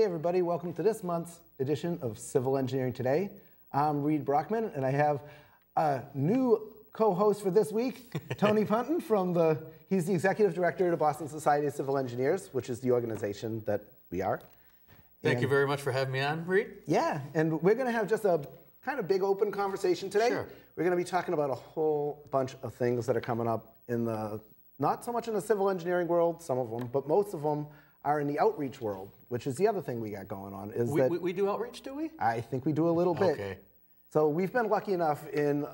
Hey everybody, welcome to this month's edition of Civil Engineering Today. I'm Reed Brockman, and I have a new co-host for this week, Tony Puntin he's the Executive Director of the Boston Society of Civil Engineers, which is the organization that we are. Thank you very much for having me on, Reed. Yeah, and we're gonna have just a kind of big open conversation today. Sure. We're gonna be talking about a whole bunch of things that are coming up in not so much in the civil engineering world, some of them, but most of them are in the outreach world, which is the other thing we got going on. We do outreach, do we? I think we do a little bit. Okay. So we've been lucky enough to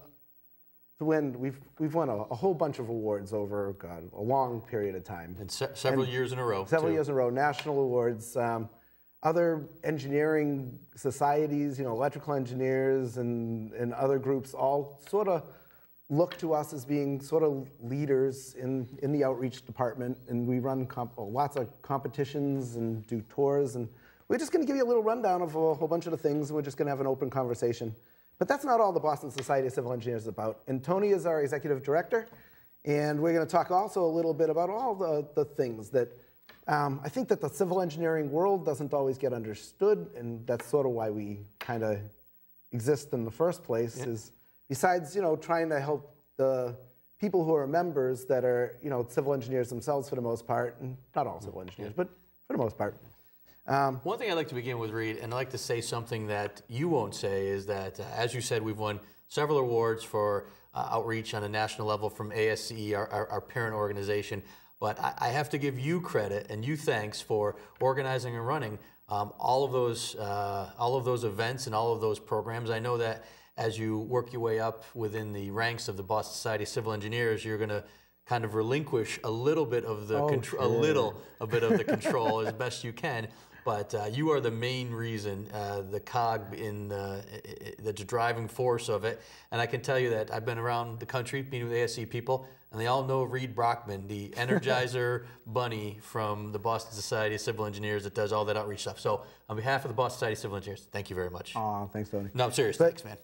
win. We've won a whole bunch of awards over a long period of time. And several years in a row. Several years in a row, national awards. Other engineering societies, electrical engineers and other groups all sort of look to us as being sort of leaders in the outreach department, and we run lots of competitions and do tours, and we're just going to give you a little rundown of a whole bunch of the things. We're just going to have an open conversation. But that's not all the Boston Society of Civil Engineers is about. And Tony is our executive director, and we're going to talk also a little bit about all the things that I think that the civil engineering world doesn't always get understood, and that's sort of why we kind of exist in the first place. Yeah. Is besides trying to help the people who are members that are civil engineers themselves for the most part, and not all civil engineers, but for the most part. One thing I'd like to begin with, Reed, and I'd like to say something that you won't say, is that, as you said, we've won several awards for outreach on a national level from BSCES, our parent organization. But I have to give you credit and you thanks for organizing and running all of those events and all of those programs. I know that as you work your way up within the ranks of the Boston Society of Civil Engineers, you're going to kind of relinquish a little bit of the control as best you can. But you are the main reason, the cog in the driving force of it. And I can tell you that I've been around the country meeting with ASC people, and they all know Reed Brockman, the Energizer bunny from the Boston Society of Civil Engineers that does all that outreach stuff. So on behalf of the Boston Society of Civil Engineers, thank you very much. Oh, thanks, Tony. No, I'm serious. Thanks, man.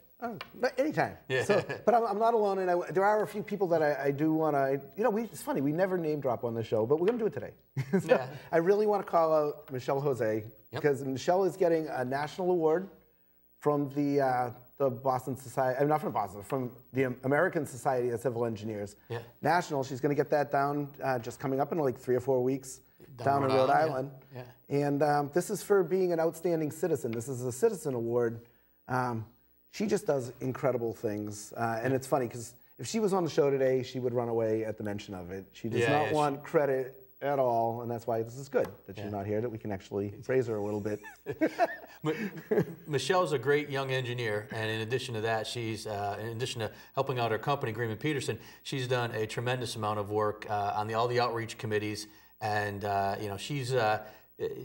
But anytime. Yeah. But I'm not alone, and there are a few people that I do want to. It's funny, we never name drop on the show, but we're going to do it today. Yeah. I really want to call out Michelle Jose, because Michelle is getting a national award from the Boston Society, not from Boston, from the American Society of Civil Engineers. Yeah. National. She's going to get that down just coming up in like 3 or 4 weeks down in Rhode Island. Yeah. And this is for being an outstanding citizen. This is a citizen award. She just does incredible things. And it's funny because if she was on the show today, she would run away at the mention of it. She does not want credit at all, and that's why this is good that she's not here, that we can actually praise her a little bit. Michelle's a great young engineer, and in addition to that, she's in addition to helping out her company, Greenman Peterson, she's done a tremendous amount of work on all the outreach committees, and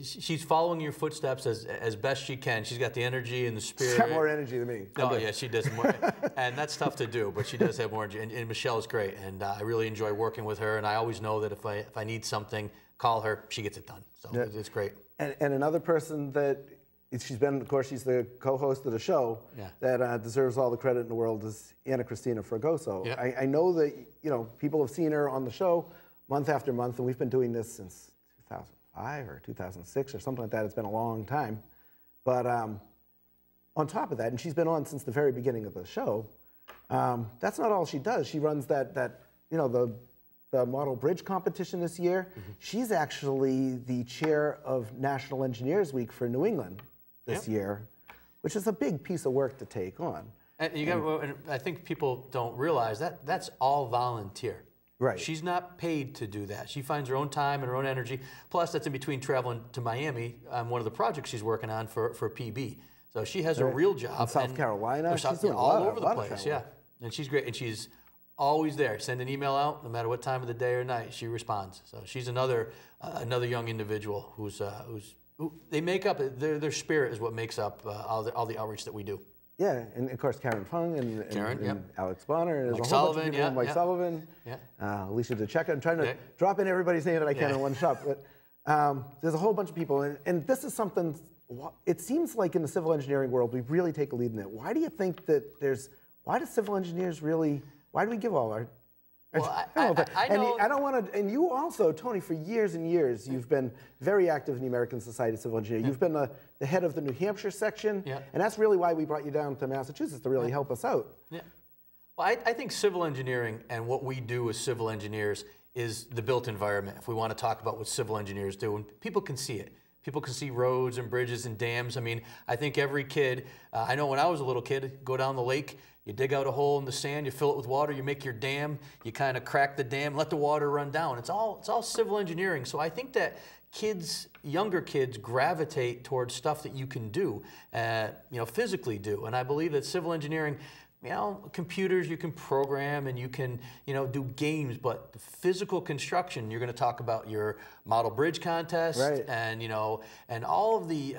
she's following your footsteps as best she can. She's got the energy and the spirit. She's got more energy than me. Oh, yeah, she does more. And that's tough to do, but she does have more energy. And Michelle is great, and I really enjoy working with her. And I always know that if I need something, call her, she gets it done. So it's great. And another person that she's been, of course, she's the co-host of the show that deserves all the credit in the world is Anna Cristina Fragoso. Yeah. I know that people have seen her on the show month after month, and we've been doing this since 2005 or 2006 or something like that. It's been a long time. But on top of that, and she's been on since the very beginning of the show, that's not all she does. She runs the Model Bridge competition this year. Mm-hmm. She's actually the chair of National Engineers Week for New England this year, which is a big piece of work to take on. And I think people don't realize that that's all volunteer. Right. She's not paid to do that. She finds her own time and her own energy. Plus, that's in between traveling to Miami on one of the projects she's working on for PB. So she has a real job. In South Carolina. She's doing all over the place. Yeah, and she's great. And she's always there. Send an email out, no matter what time of the day or night, she responds. So she's another young individual who they make up. Their spirit is what makes up all the outreach that we do. Yeah, and of course Karen Fung and Alex Bonner, and Mike Sullivan, Mike Sullivan, Alicia DeCecca. I'm trying to drop in everybody's name that I can in one shot, but there's a whole bunch of people, and this is something. It seems like in the civil engineering world we really take a lead in it. Why do you think that why do civil engineers really? Why do we give all our Well, I know. And I don't want to. And you also, Tony, for years and years, you've been very active in the American Society of Civil Engineers. You've been the head of the New Hampshire section, and that's really why we brought you down to Massachusetts to really help us out. Yeah. Well, I think civil engineering and what we do as civil engineers is the built environment. If we want to talk about what civil engineers do, and people can see it. People can see roads and bridges and dams. I mean, I think every kid, I know when I was a little kid, go down the lake, you dig out a hole in the sand, you fill it with water, you make your dam, you kind of crack the dam, let the water run down. It's all civil engineering. So I think that kids, younger kids, gravitate towards stuff that you can do, physically do. And I believe that civil engineering, computers you can program and you can, do games, but the physical construction, you're going to talk about your model bridge contest, right, and, and all of the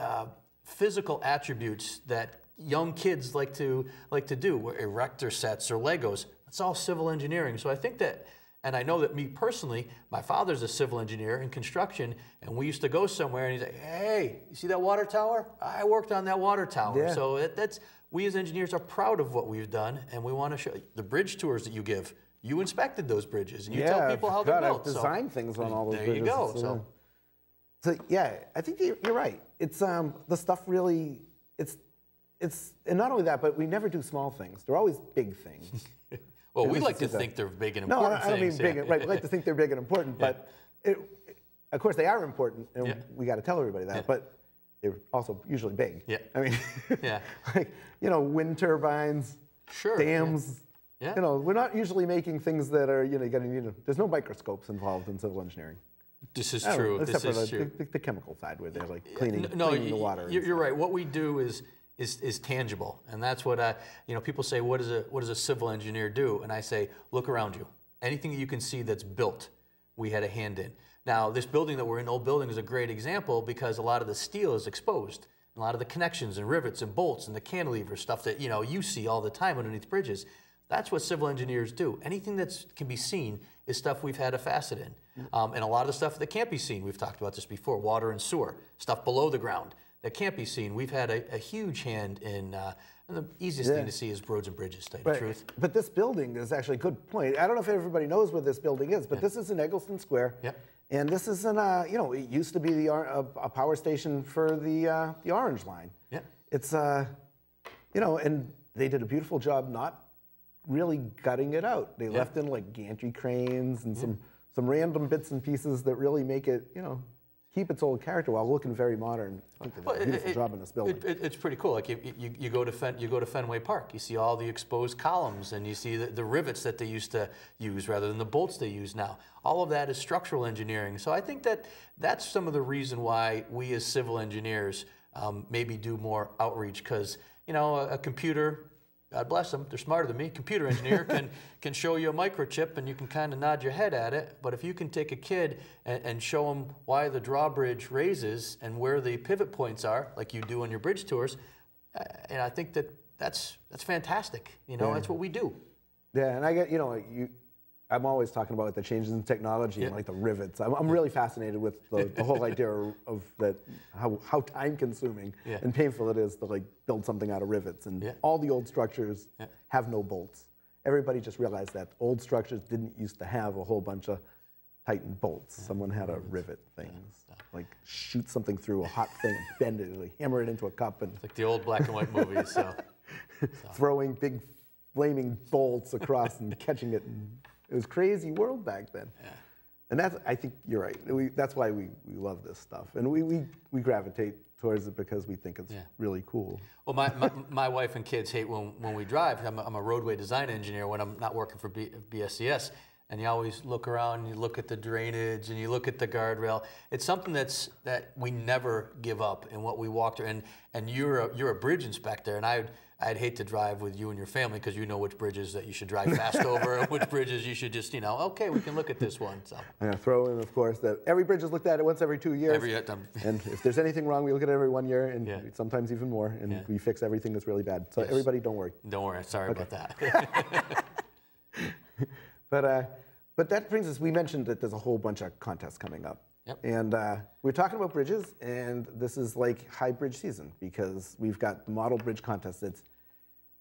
physical attributes that young kids like to do, erector sets or Legos. It's all civil engineering. So I think that, and I know that me personally, my father's a civil engineer in construction, and we used to go somewhere and he's like, hey, you see that water tower? I worked on that water tower. Yeah. So that's, we as engineers are proud of what we've done, and we want to show the bridge tours that you give. You inspected those bridges, and you tell people how they're built. I've designed things on all those bridges. There you go. So yeah, I think you're right. It's the stuff really. It's and not only that, but we never do small things. They're always big things. Well, we like to think they're big and important. No, I don't mean big. Right, we like to think they're big and important, but of course they are important, and we got to tell everybody that. But they're also usually big. Yeah. I mean, like wind turbines, dams. Yeah. We're not usually making things that are there's no microscopes involved in civil engineering. This is true. Except this for is true. The chemical side where they're like cleaning the water. You're right. What we do is tangible, and that's what people say. What does a civil engineer do? And I say, look around you. Anything that you can see that's built, we had a hand in. Now, this building that we're in, old building, is a great example because a lot of the steel is exposed. A lot of the connections and rivets and bolts and the cantilever stuff that you see all the time underneath bridges. That's what civil engineers do. Anything that can be seen is stuff we've had a facet in. And a lot of the stuff that can't be seen, we've talked about this before, water and sewer, stuff below the ground that can't be seen. We've had a huge hand in, and the easiest thing to see is roads and bridges, to tell you the truth. But this building is actually a good point. I don't know if everybody knows where this building is, but this is in Eggleston Square. Yep. And this is it used to be a power station for the Orange Line. Yeah. It's, and they did a beautiful job not really gutting it out. They left in like gantry cranes and some random bits and pieces that really make it, keep its old character while looking very modern. I think they did a beautiful job in this building. It's pretty cool. Like you go to Fenway Park, you see all the exposed columns, and you see the rivets that they used to use rather than the bolts they use now. All of that is structural engineering. So I think that's some of the reason why we as civil engineers maybe do more outreach, because a computer, God bless them, they're smarter than me. Computer engineer can show you a microchip and you can kind of nod your head at it. But if you can take a kid and show them why the drawbridge raises and where the pivot points are, like you do on your bridge tours, and I think that's fantastic. That's what we do. Yeah, and I get I'm always talking about the changes in technology and like the rivets. I'm really fascinated with the whole idea of that how time consuming and painful it is to like build something out of rivets, and all the old structures have no bolts. Everybody just realized that old structures didn't used to have a whole bunch of tightened bolts. Someone had to rivet things, like shoot something through a hot thing and bend it, like hammer it into a cup, and like the old black and white movies. So throwing big flaming bolts across and catching it. It was a crazy world back then. Yeah. And I think you're right. That's why we love this stuff. And we gravitate towards it because we think it's really cool. Well, my wife and kids hate when we drive. I'm a roadway design engineer when I'm not working for BSCES. And you always look around and you look at the drainage and you look at the guardrail. It's something that we never give up in what we walk through. And you're a bridge inspector, and I'd hate to drive with you and your family because you know which bridges that you should drive fast over and which bridges you should just, okay, we can look at this one. So. I'm going to throw in, of course, that every bridge is looked at once every 2 years. And if there's anything wrong, we look at it every 1 year, and sometimes even more, and we fix everything that's really bad. So everybody, don't worry. Don't worry. Sorry about that. But that brings us, we mentioned that there's a whole bunch of contests coming up. Yep. And we're talking about bridges, and this is like high bridge season because we've got the model bridge contest that's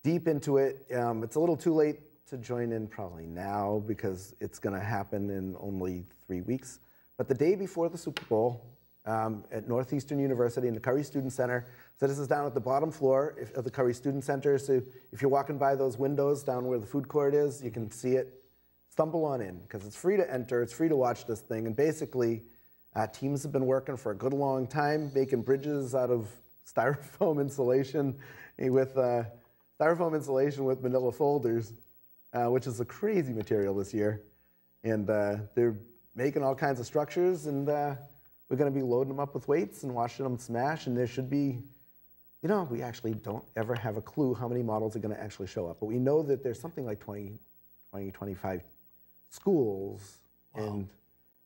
deep into it. It's a little too late to join in probably now because it's going to happen in only 3 weeks. But the day before the Super Bowl at Northeastern University in the Curry Student Center, so this is down at the bottom floor of the Curry Student Center. So if you're walking by those windows down where the food court is, you can see it. Stumble on in because it's free to enter. It's free to watch this thing. And basically, teams have been working for a good long time, making bridges out of styrofoam insulation with manila folders, which is a crazy material this year. And they're making all kinds of structures, and we're going to be loading them up with weights and watching them smash. And there should be, we actually don't ever have a clue how many models are going to actually show up. But we know that there's something like 25 schools, wow. And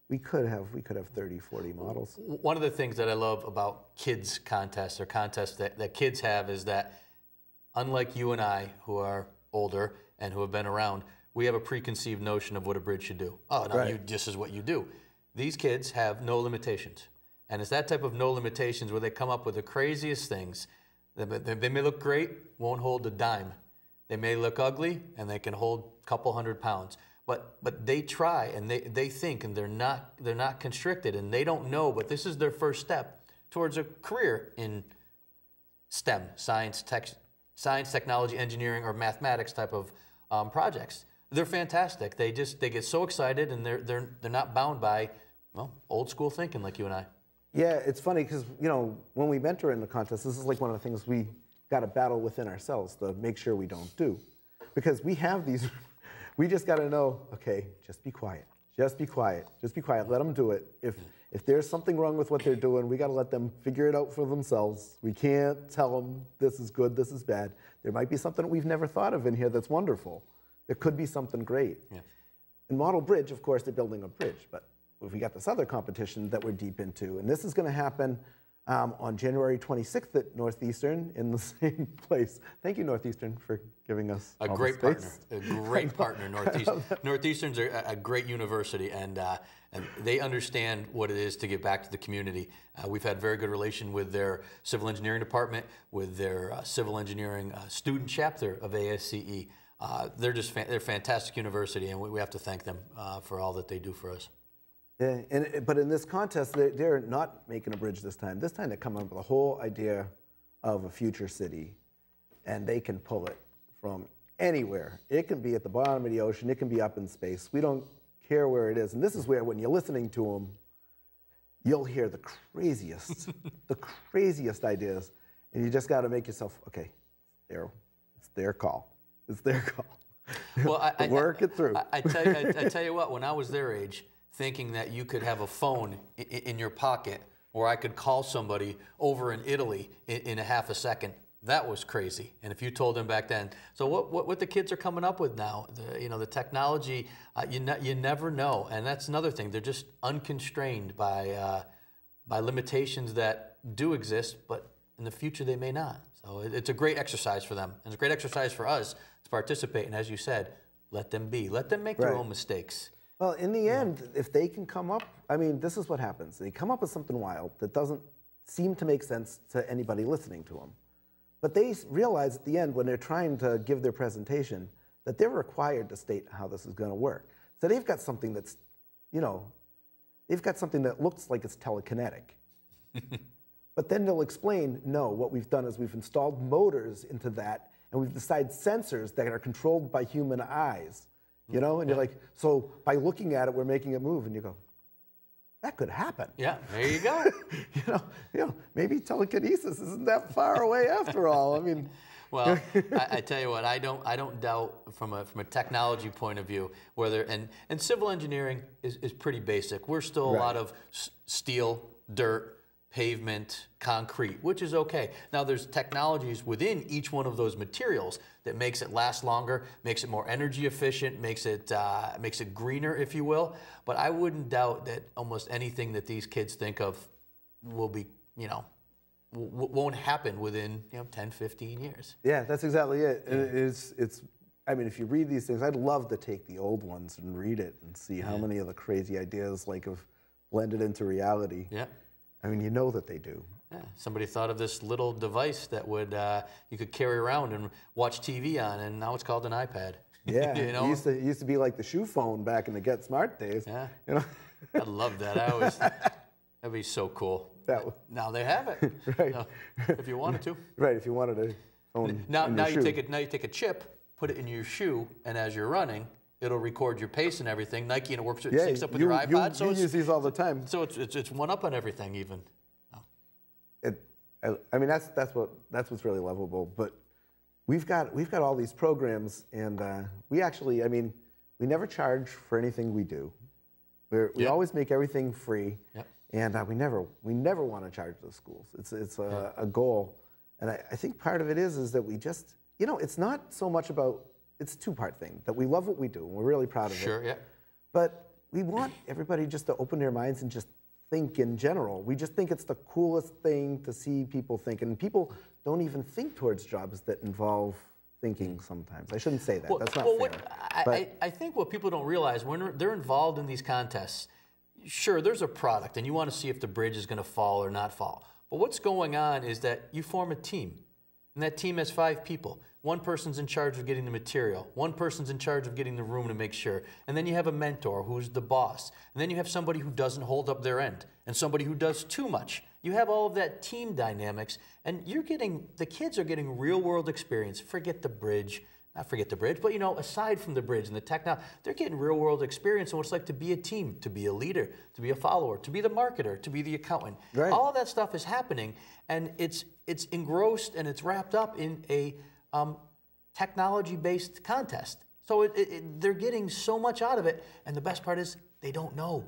we could have 30, 40 models. One of the things that I love about kids contests or contests that kids have is that, unlike you and I, who are older and who have been around, we have a preconceived notion of what a bridge should do. Oh, no, right. This is what you do. These kids have no limitations. And it's that type of no limitations where they come up with the craziest things. They may look great, won't hold a dime. They may look ugly, and they can hold a couple 100 pounds. But they try, and they think, and they're not constricted, and they don't know, but this is their first step towards a career in STEM, science, technology, engineering, or mathematics type of projects. They're fantastic. They get so excited, and they're not bound by, well, old school thinking like you and I. Yeah, it's funny because when we mentor in the contest, this is like one of the things we got to battle within ourselves to make sure we don't do, because we have these. We just got to know, okay, just be quiet. Just be quiet. Just be quiet. Let them do it. If there's something wrong with what they're doing, we got to let them figure it out for themselves. We can't tell them this is good, this is bad. There might be something that we've never thought of in here that's wonderful. There could be something great. Yeah. In Model Bridge, of course, they're building a bridge, but we got this other competition that we're deep into, and this is going to happen on January 26th at Northeastern in the same place. Thank you, Northeastern, for giving us a great partner. A great partner, Northeastern. Northeastern's a great university, and they understand what it is to give back to the community. We've had very good relation with their civil engineering department, with their civil engineering student chapter of ASCE. They're a fantastic university, and we have to thank them for all that they do for us. Yeah, but in this contest, they're not making a bridge this time. This time they come up with a whole idea of a future city, and they can pull it from anywhere. It can be at the bottom of the ocean. It can be up in space. We don't care where it is. And this is where, when you're listening to them, you'll hear the craziest, the craziest ideas, and you just got to make yourself, okay, it's their call. It's their call. Well, work it through. I tell you what, when I was their age, thinking that you could have a phone in your pocket or I could call somebody over in Italy in a half a second, that was crazy. And if you told them back then, so what the kids are coming up with now, the technology, you never know. And that's another thing. They're just unconstrained by limitations that do exist, but in the future they may not. So it's a great exercise for them. And it's a great exercise for us to participate. And as you said, let them be. Let them make their own mistakes. Well, in the end, if they can come up, this is what happens. They come up with something wild that doesn't seem to make sense to anybody listening to them. But they realize at the end, when they're trying to give their presentation, that they're required to state how this is going to work. So they've got something that's, they've got something that looks like it's telekinetic. But then they'll explain, no, what we've done is we've installed motors into that, and we've decided sensors that are controlled by human eyes. And you're like, so by looking at it, we're making it move, and you go, that could happen. Yeah, there you go. Maybe telekinesis isn't that far away after all. Well, I tell you what, I don't doubt from a technology point of view whether and civil engineering is pretty basic. We're still a lot of steel, dirt, pavement, concrete, which is okay. Now there's technologies within each one of those materials that makes it last longer, makes it more energy efficient, makes it greener, if you will. But I wouldn't doubt that almost anything that these kids think of will be, won't happen within 10, 15 years. Yeah, that's exactly it. Yeah. If you read these things, I'd love to take the old ones and read it and see how many of the crazy ideas have blended into reality. Yeah. You know that they do. Yeah. Somebody thought of this little device that would you could carry around and watch TV on, and now it's called an iPad. Yeah, You know? it used to be like the shoe phone back in the Get Smart days. Yeah. You know? I love that. That'd be so cool. Now they have it. Right. So, if you wanted to. Right, if you wanted to phone Now in your shoe. now you take a chip, put it in your shoe, and as you're running, it'll record your pace and everything. Nike, and it works. It syncs up with your iPod. You use these all the time. So it's one up on everything even. I mean, that's what's really lovable. But we've got all these programs, and we actually, I mean, we never charge for anything we do. We always make everything free, and we never want to charge the schools. It's a goal, and I think part of it is that we just, you know, it's not so much about, it's a two-part thing, that we love what we do and we're really proud of it. Sure, yeah. But we want everybody just to open their minds and just think in general. We just think it's the coolest thing to see people think, and people don't even think towards jobs that involve thinking sometimes. I shouldn't say that. That's not fair. I think what people don't realize when they're involved in these contests, sure, there's a product, and you want to see if the bridge is going to fall or not fall. But what's going on is that you form a team, and that team has 5 people. One person's in charge of getting the material. One person's in charge of getting the room to make sure. And then you have a mentor who's the boss. And then you have somebody who doesn't hold up their end and somebody who does too much. You have all of that team dynamics, and the kids are getting real world experience. Forget the bridge. Not forget the bridge, but you know, aside from the bridge and the technology, they're getting real world experience on what it's like to be a team, to be a leader, to be a follower, to be the marketer, to be the accountant. Right. All of that stuff is happening, and it's engrossed and it's wrapped up in a technology-based contest. So they're getting so much out of it, and the best part is they don't know.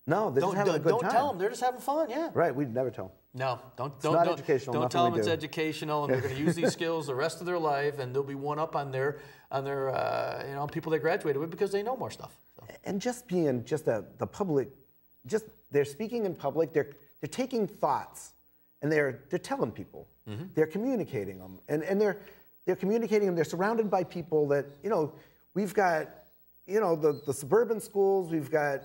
No, they're just having a good time. Don't tell them. They're just having fun. Yeah. Right. We'd never tell them. No, don't educational. Don't tell them it's educational, and they're going to use these skills the rest of their life, and they'll be one up on their people they graduated with because they know more stuff. So. And just being the public, just they're speaking in public. They're taking thoughts, and they're telling people. Mm-hmm. They're communicating them, and they're communicating them. They're surrounded by people that, you know, we've got, you know, the suburban schools. We've got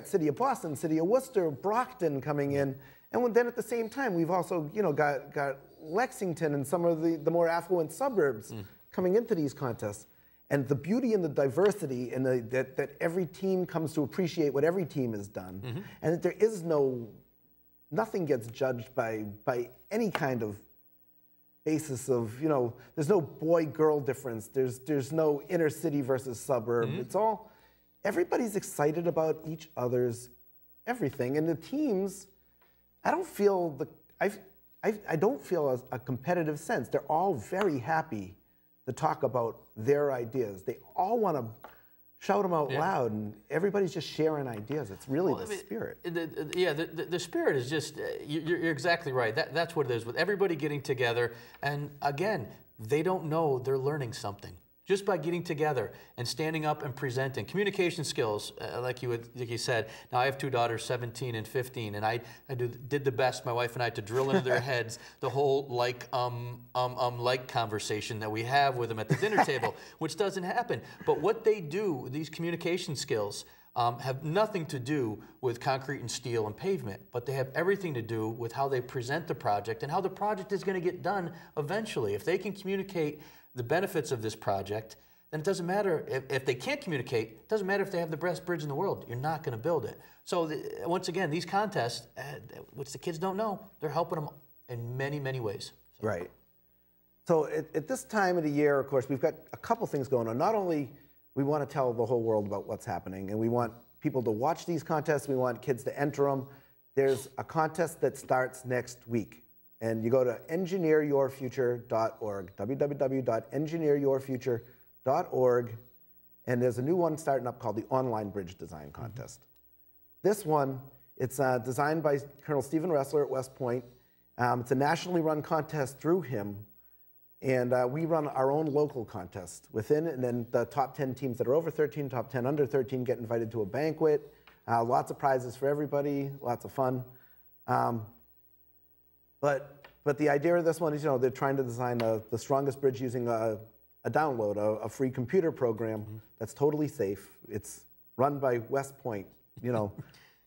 City of Boston, City of Worcester, Brockton coming in. And then at the same time, we've also, you know, got Lexington and some of the more affluent suburbs coming into these contests. And the beauty and the diversity and that every team comes to appreciate what every team has done. Mm-hmm. And that there is nothing gets judged by any kind of basis of, you know, there's no boy-girl difference. There's no inner city versus suburb. Mm-hmm. It's all, everybody's excited about each other's everything. And the teams, I don't feel a competitive sense. They're all very happy to talk about their ideas. They all want to shout them out loud, and everybody's just sharing ideas. It's really the spirit. The spirit is just, you're exactly right. That's what it is, with everybody getting together. And again, they don't know they're learning something. Just by getting together and standing up and presenting. Communication skills, like you said. Now, I have 2 daughters, 17 and 15, and I did the best, my wife and I, to drill into their heads the whole like conversation that we have with them at the dinner table, which doesn't happen. But what they do, these communication skills, have nothing to do with concrete and steel and pavement, but they have everything to do with how they present the project and how the project is going to get done eventually. If they can communicate the benefits of this project, then it doesn't matter if they can't communicate. It doesn't matter if they have the best bridge in the world. You're not going to build it. So once again, these contests, which the kids don't know, they're helping them in many, many ways. So. Right. So at this time of the year, of course, we've got a couple things going on. Not only we want to tell the whole world about what's happening, and we want people to watch these contests. We want kids to enter them. There's a contest that starts next week. And you go to engineeryourfuture.org, www.engineeryourfuture.org, and there's a new one starting up called the Online Bridge Design Contest. This one, it's designed by Colonel Stephen Ressler at West Point. It's a nationally run contest through him, and we run our own local contest within, and then the top 10 teams that are over 13, top 10 under 13 get invited to a banquet. Lots of prizes for everybody, lots of fun. But the idea of this one is, you know, they're trying to design the strongest bridge using a download, a free computer program that's totally safe. It's run by West Point, you know,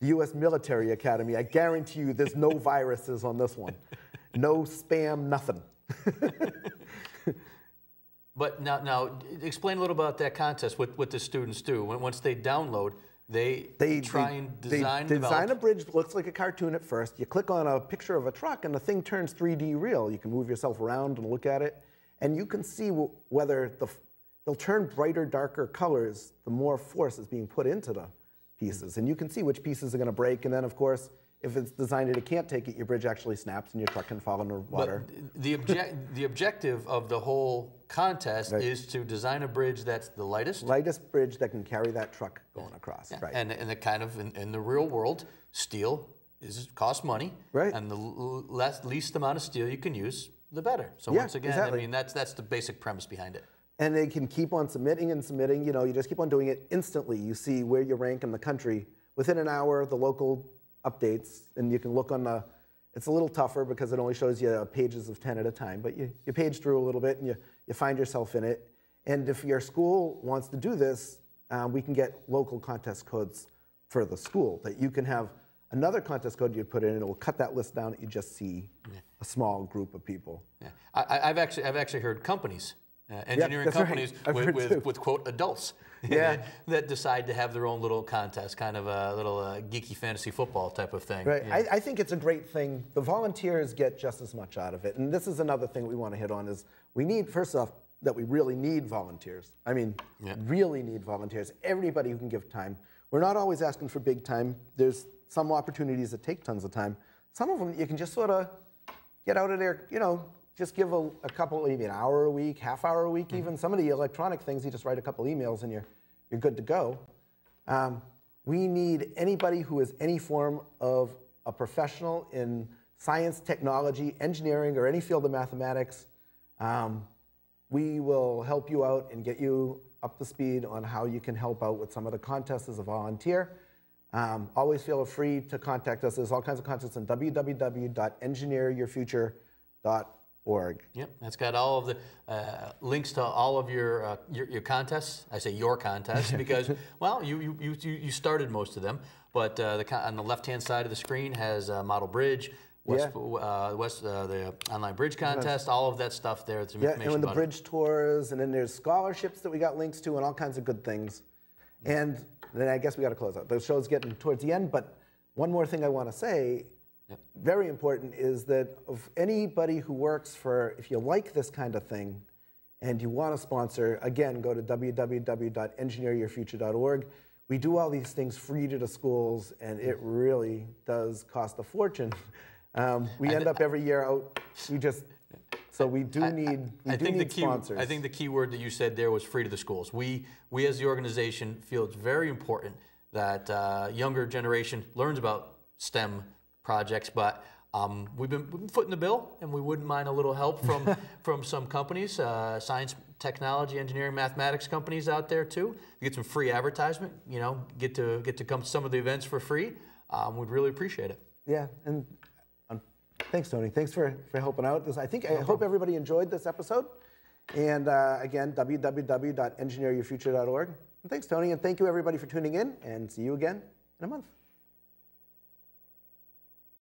the U.S. Military Academy. I guarantee you there's no viruses on this one. No spam, nothing. But now explain a little about that contest. What the students do once they download. They try and design. They design a bridge that looks like a cartoon at first. You click on a picture of a truck, and the thing turns 3D real. You can move yourself around and look at it, and you can see whether they'll turn brighter, darker colors the more force is being put into the pieces, and you can see which pieces are going to break. And then, of course, if it's designed that it can't take it, your bridge actually snaps and your truck can fall under water. But the objective of the whole contest is to design a bridge that's the lightest bridge that can carry that truck going across. Yeah. Right. And the kind of in the real world, steel costs money. Right. And the least amount of steel you can use, the better. So Yeah, once again, exactly. I mean that's the basic premise behind it. And they can keep on submitting and submitting. You know, you just keep on doing it instantly. You see where you rank in the country. Within an hour, the local updates, and you can look on the, it's a little tougher because it only shows you pages of 10 at a time, but you page through a little bit and you find yourself in it. And if your school wants to do this, we can get local contest codes for the school that you can have another contest code you'd put in, and it will cut that list down that you just see a small group of people. Yeah. I've actually heard companies, engineering companies with quote adults that decide to have their own little contest, kind of a little geeky fantasy football type of thing. Right. Yeah. I think it's a great thing. The volunteers get just as much out of it. And this is another thing we want to hit on is we need, first off, that we really need volunteers. I mean, really need volunteers. Everybody who can give time. We're not always asking for big time. There's some opportunities that take tons of time. Some of them you can just sort of get out of there, you know, just give a couple, maybe an hour a week, half hour a week even. Some of the electronic things, you just write a couple emails and you're good to go. We need anybody who is any form of a professional in science, technology, engineering, or any field of mathematics. We will help you out and get you up to speed on how you can help out with some of the contests as a volunteer. Always feel free to contact us. There's all kinds of contests on www.engineeryourfuture.org. Yep, that's got all of the links to all of your contests. I say your contests because, well, you started most of them, but on the left-hand side of the screen has Model Bridge, the online bridge contest, all of that stuff there. Some information and the about bridge tours, and then there's scholarships that we got links to, and all kinds of good things. And then I guess we got to close out. The show's getting towards the end, but one more thing I want to say, very important, is that of anybody who works for, if you like this kind of thing, and you want to sponsor, again, go to www.engineeryourfuture.org. We do all these things free to the schools, and it really does cost a fortune. We end up every year out. We do need sponsors. I think the key word that you said there was free to the schools. We as the organization feel it's very important that younger generation learns about STEM projects, but we've been footing the bill, and we wouldn't mind a little help from some companies, science, technology, engineering, mathematics companies out there too. You get some free advertisement, you know, get to come to some of the events for free. We'd really appreciate it. Yeah, and thanks, Tony. Thanks for helping out. I hope everybody enjoyed this episode. And again, www.engineeryourfuture.org. And thanks, Tony, and thank you everybody for tuning in, and see you again in a month.